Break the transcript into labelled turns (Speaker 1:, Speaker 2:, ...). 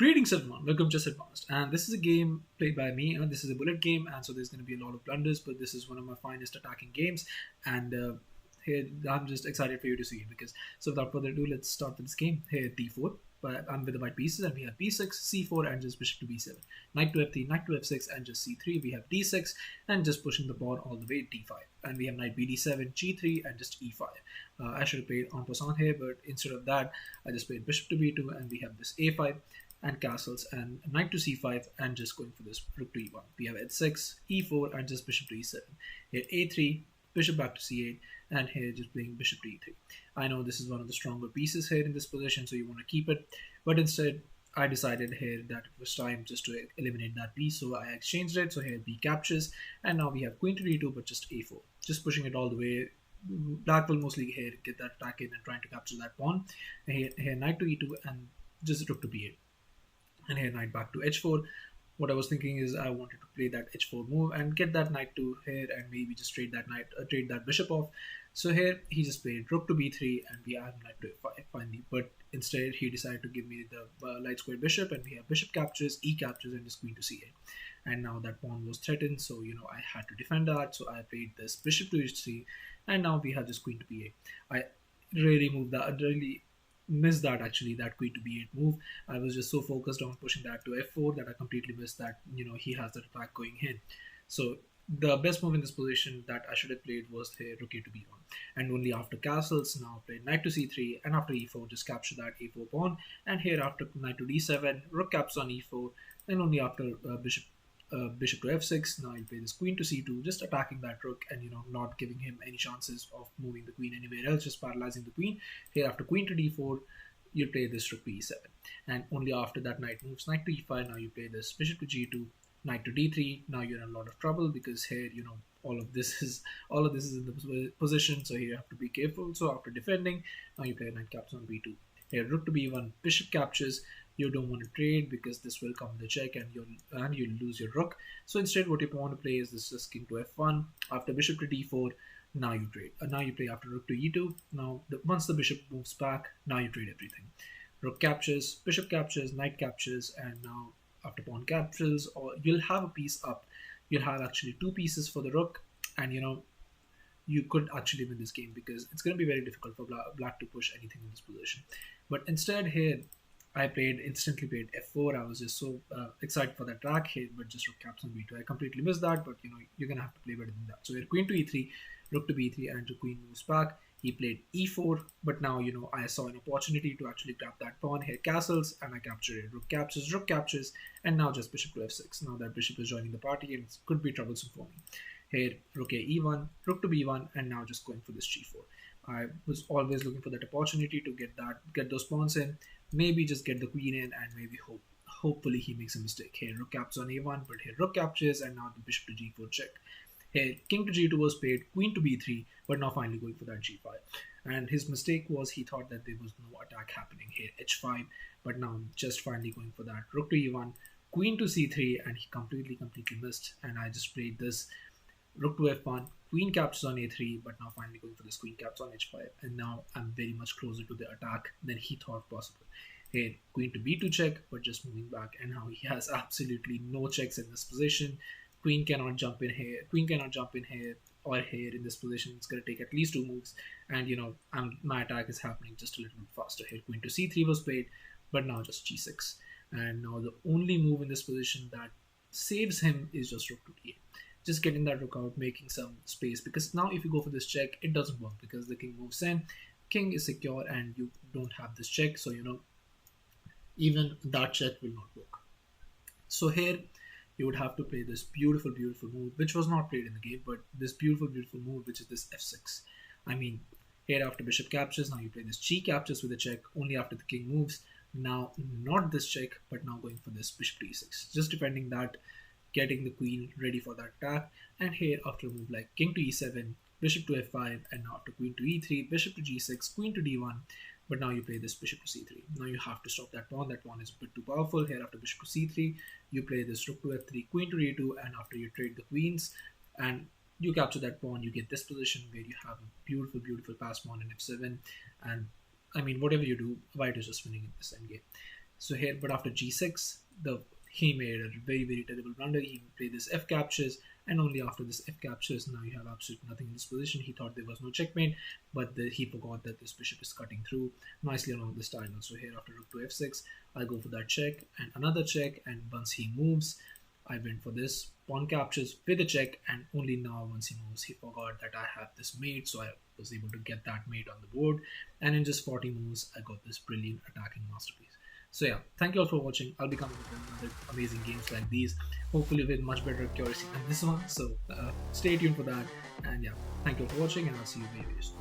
Speaker 1: Greetings everyone, welcome to Chessadvanced, and this is a game played by me. This is a bullet game, and so there's going to be a lot of blunders, but this is one of my finest attacking games, and here I'm just excited for you to see it. Because so without further ado, let's start with this game. Here d4, but I'm with the white pieces, and we have b6, c4, and just bishop to b7, knight to f3, knight to f6, and just c3. We have d6, and just pushing the pawn all the way d5, and we have knight bd7, g3, and just e5. I should have played en passant here, but instead of that, I just played bishop to b2, and we have this a5 and castles and knight to c5 and just going for this rook to e1. We have h6, e4 and just bishop to e7. Here a3, bishop back to c8, and here just playing bishop to e3. I know this is one of the stronger pieces here in this position, so you want to keep it, but instead I decided here that it was time just to eliminate that piece, so I exchanged it. So here b captures, and now we have queen to d2 but just a4, just pushing it all the way. Black will mostly here get that attack in and trying to capture that pawn. And here knight to e2 and just rook to b8. And here knight back to h4. What I was thinking is I wanted to play that h4 move and get that knight to here and maybe just trade that bishop off. So here he just played rook to b3 and we have knight to f5 finally, but instead he decided to give me the light square bishop, and we have bishop captures, e captures, and just queen to c8. And now that pawn was threatened, so I had to defend that. So I played this bishop to h3, and now we have this queen to b8. I really missed that, actually, that queen to b8 move. I was just so focused on pushing that to f4 that I completely missed that he has that attack going in. So the best move in this position that I should have played was here rook a to b1, and only after castles now played knight to c3, and after e4 just capture that a4 pawn, and here after knight to d7 rook captures on e4, and only after bishop to f6 now you play this queen to c2, just attacking that rook and not giving him any chances of moving the queen anywhere else, just paralyzing the queen. Here after queen to d4 you play this rook to e7, and only after that knight moves knight to e5 now you play this bishop to g2, knight to d3. Now you're in a lot of trouble because here all of this is in the position, so here you have to be careful. So after defending now you play knight captures on b2. Here rook to b1, bishop captures. You don't want to trade because this will come with a check and you'll lose your rook. So instead what you want to play is this just king to f1. After bishop to d4 now you trade. Now you play after rook to e2. Now once the bishop moves back, now you trade everything. Rook captures, bishop captures, knight captures, and now after pawn captures, or you'll have a piece up. You'll have actually two pieces for the rook, and you could actually win this game because it's going to be very difficult for black to push anything in this position. But instead here I instantly played f4. I was just so excited for that track here, but just rook captures on b2. I completely missed that, but you're gonna have to play better than that. So here queen to e3, rook to b3, and the queen moves back. He played e4, but now I saw an opportunity to actually grab that pawn. Here castles, and I captured it. Rook captures, and now just bishop to f6. Now that bishop is joining the party, and it could be troublesome for me. Here rook a e1, rook to b1, and now just going for this g4. I was always looking for that opportunity to get those pawns in, maybe just get the queen in, and maybe hopefully he makes a mistake. Here rook captures on a1, but here rook captures, and now the bishop to g4 check. Here king to g2 was played, queen to b3, but now finally going for that g5. And his mistake was he thought that there was no attack happening. Here h5, but now just finally going for that rook to e1, queen to c3, and he completely missed. And I just played this rook to f1, queen captures on a3, but now finally going for this queen captures on h5, and now I'm very much closer to the attack than he thought possible. Here queen to b2 check, but just moving back, and now he has absolutely no checks in this position. Queen cannot jump in here, or here in this position. It's going to take at least two moves, and my attack is happening just a little bit faster. Here queen to c3 was played, but now just g6, and now the only move in this position that saves him is just rook to d8. Just getting that rook out, making some space, because now if you go for this check, it doesn't work because the king moves in. King is secure and you don't have this check, so even that check will not work. So here you would have to play this beautiful move, which was not played in the game, but this beautiful move, which is this f6. I mean, here after bishop captures, now you play this g captures with a check only after the king moves. Now not this check, but now going for this bishop to e6, just defending that, getting the queen ready for that attack. And here after a move like king to e7, bishop to f5, and now after queen to e3, bishop to g6, queen to d1, but now you play this bishop to c3. Now you have to stop that pawn. That pawn is a bit too powerful. Here after bishop to c3, you play this rook to f3, queen to d2, and after you trade the queens and you capture that pawn, you get this position where you have a beautiful pass pawn in f7. And I mean, whatever you do, white is just winning in this endgame. So here, but after g6, he made a very very terrible blunder. He played this f captures, and only after this f captures, now you have absolutely nothing in this position. He thought there was no checkmate, but he forgot that this bishop is cutting through nicely along this diagonal. So here, after rook to f6, I go for that check and another check, and once he moves, I went for this pawn captures with a check, and only now once he moves, he forgot that I have this mate, so I was able to get that mate on the board, and in just 40 moves, I got this brilliant attacking masterpiece. So yeah, thank you all for watching. I'll be coming with another amazing games like these, hopefully with much better accuracy than this one. So stay tuned for that, and yeah, thank you all for watching, and I'll see you very soon.